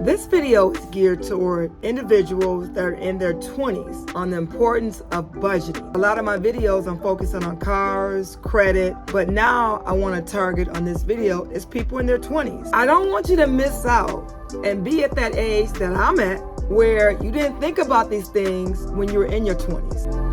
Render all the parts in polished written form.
This video is geared toward individuals that are in their 20s on the importance of budgeting. A lot of my videos I'm focusing on cars, credit, but now I want to target on this video is people in their 20s. I don't want you to miss out and be at that age that I'm at where you didn't think about these things when you were in your 20s.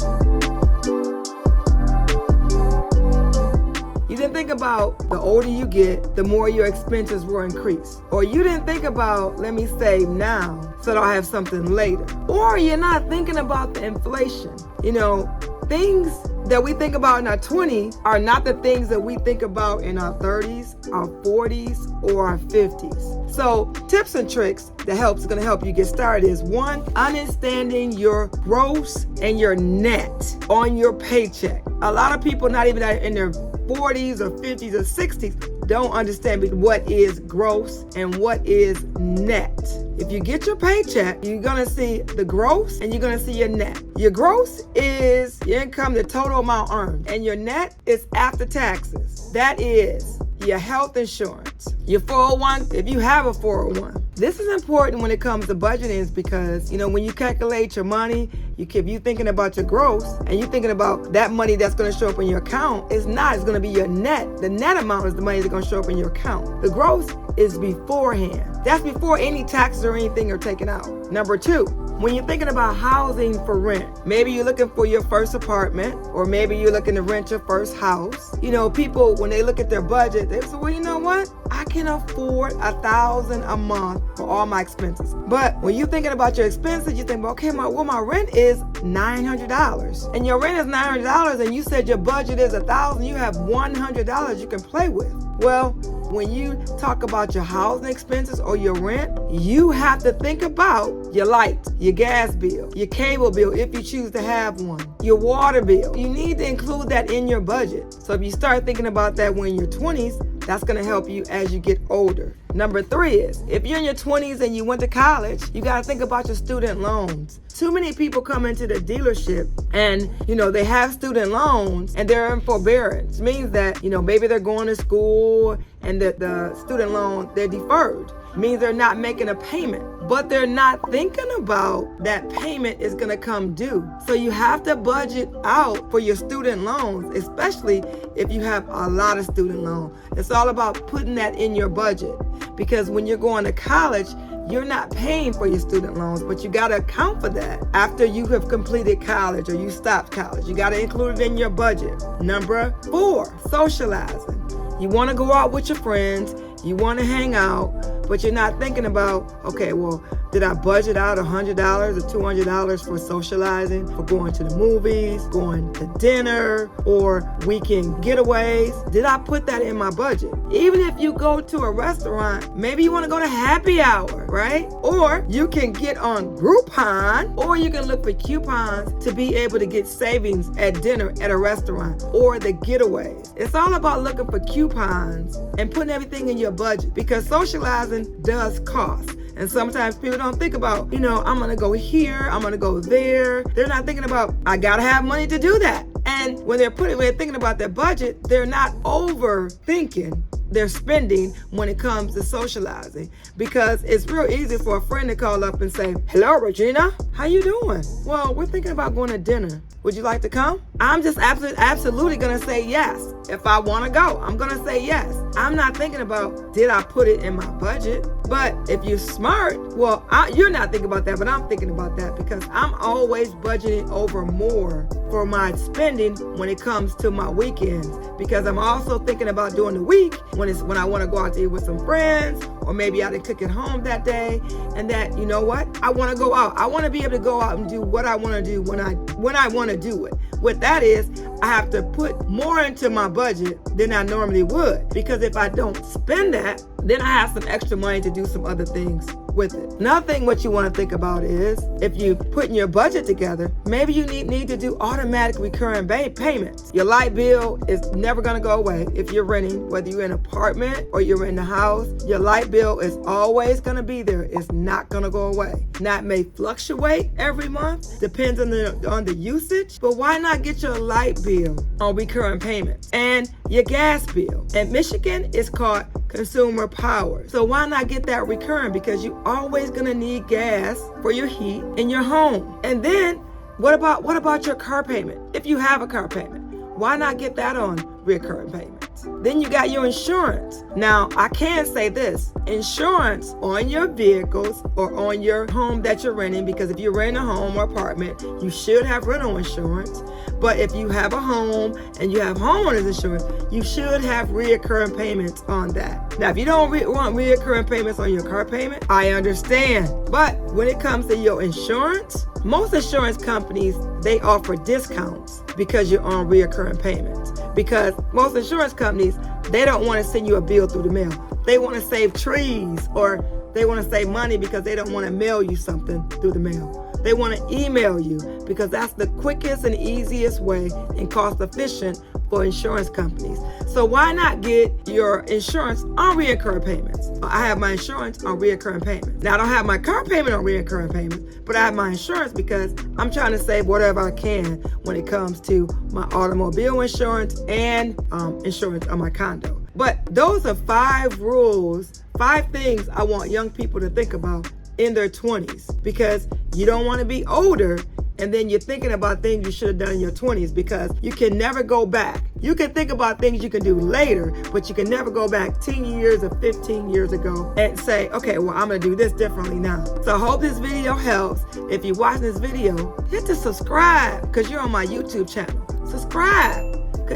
You didn't think about the older you get, the more your expenses will increase. Or you didn't think about, let me save now so that I'll have something later. Or you're not thinking about the inflation. You know, things that we think about in our 20s are not the things that we think about in our 30s, our 40s, or our 50s. So tips and tricks that is going to help you get started is one, understanding your gross and your net on your paycheck. A lot of people, not even in their 40s or 50s or 60s, don't understand what is gross and what is net. If you get your paycheck, you're going to see the gross and you're going to see your net. Your gross is your income, the total amount earned, and your net is after taxes. That is your health insurance, your 401, if you have a 401. This is important when it comes to budgeting because, you know, when you calculate your money, if you're thinking about your gross and you're thinking about that money that's going to show up in your account, it's going to be your net. The net amount is the money that's going to show up in your account. The gross is beforehand. That's before any taxes or anything are taken out. Number two, when you're thinking about housing for rent, maybe you're looking for your first apartment, or maybe you're looking to rent your first house. You know, people, when they look at their budget, they say, well, you know what? I can afford $1,000 a month for all my expenses. But when you're thinking about your expenses, you think, okay, my rent is $900. And your rent is $900, and you said your budget is $1,000. You have $100 you can play with. Well, when you talk about your housing expenses or your rent, you have to think about your light, your gas bill, your cable bill if you choose to have one, your water bill. You need to include that in your budget. So if you start thinking about that when you're 20s, that's going to help you as you get older. Number three is, if you're in your 20s and you went to college, you got to think about your student loans. Too many people come into the dealership and, you know, they have student loans and they're in forbearance. It means that, you know, maybe they're going to school and that the student loan, they're deferred. It means they're not making a payment, but they're not thinking about that payment is going to come due. So you have to budget out for your student loans, especially if you have a lot of student loans. It's all about putting that in your budget because when you're going to college, you're not paying for your student loans, but you got to account for that after you have completed college or you stopped college. You got to include it in your budget. Number four, socializing. You want to go out with your friends. You want to hang out, but you're not thinking about, okay, well, did I budget out $100 or $200 for socializing, for going to the movies, going to dinner, or weekend getaways? Did I put that in my budget? Even if you go to a restaurant, maybe you want to go to happy hour, right? Or you can get on Groupon, or you can look for coupons to be able to get savings at dinner at a restaurant or the getaways. It's all about looking for coupons and putting everything in your budget because socializing does cost. And sometimes people don't think about, you know, I'm going to go here, I'm going to go there. They're not thinking about, I got to have money to do that. And when they're thinking about their budget, they're not overthinking their spending when it comes to socializing because it's real easy for a friend to call up and say, hello, Regina, how you doing? Well, we're thinking about going to dinner. Would you like to come? I'm just absolutely going to say yes. If I want to go, I'm going to say yes. I'm not thinking about, did I put it in my budget? But if you're smart, well, you're not thinking about that, but I'm thinking about that because I'm always budgeting over more for my spending when it comes to my weekends because I'm also thinking about during the week when I want to go out to eat with some friends or maybe I didn't cook at home that day and that, you know what, I want to go out. I want to be able to go out and do what I want to do when I want to do it. What that is, I have to put more into my budget than I normally would because if I don't spend that, then I have some extra money to do some other things with it. Another thing what you want to think about is if you putting your budget together, maybe you need to do automatic recurring payments. Your light bill is never going to go away if you're renting, whether you're in an apartment or you're in the house. Your light bill is always going to be there. It's not going to go away. Now it may fluctuate every month, depends on the usage, but why not get your light bill on recurring payments and your gas bill? In Michigan, it's called consumer power. So why not get that recurring? Because you're always gonna need gas for your heat in your home. And then what about your car payment? If you have a car payment, why not get that on recurring payments? Then you got your insurance. Now, I can say this, insurance on your vehicles or on your home that you're renting, because if you're renting a home or apartment, you should have rental insurance. But if you have a home and you have homeowners insurance, you should have reoccurring payments on that. Now, if you don't want reoccurring payments on your car payment, I understand. But when it comes to your insurance, most insurance companies, they offer discounts because you're on reoccurring payments. Because most insurance companies, they don't want to send you a bill through the mail. They want to save trees, or they want to save money because they don't want to mail you something through the mail. They want to email you because that's the quickest and easiest way and cost efficient for insurance companies. So why not get your insurance on reoccurring payments? I have my insurance on reoccurring payments. Now, I don't have my car payment on reoccurring payments, but I have my insurance because I'm trying to save whatever I can when it comes to my automobile insurance and insurance on my condo. But those are 5 rules, 5 things I want young people to think about in their 20s, because you don't want to be older and then you're thinking about things you should have done in your 20s, because you can never go back. You can think about things you can do later, but you can never go back 10 years or 15 years ago and say, okay, well, I'm going to do this differently now. So I hope this video helps. If you're watching this video, hit the subscribe, because you're on my YouTube channel. Subscribe,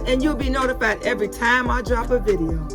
and you'll be notified every time I drop a video.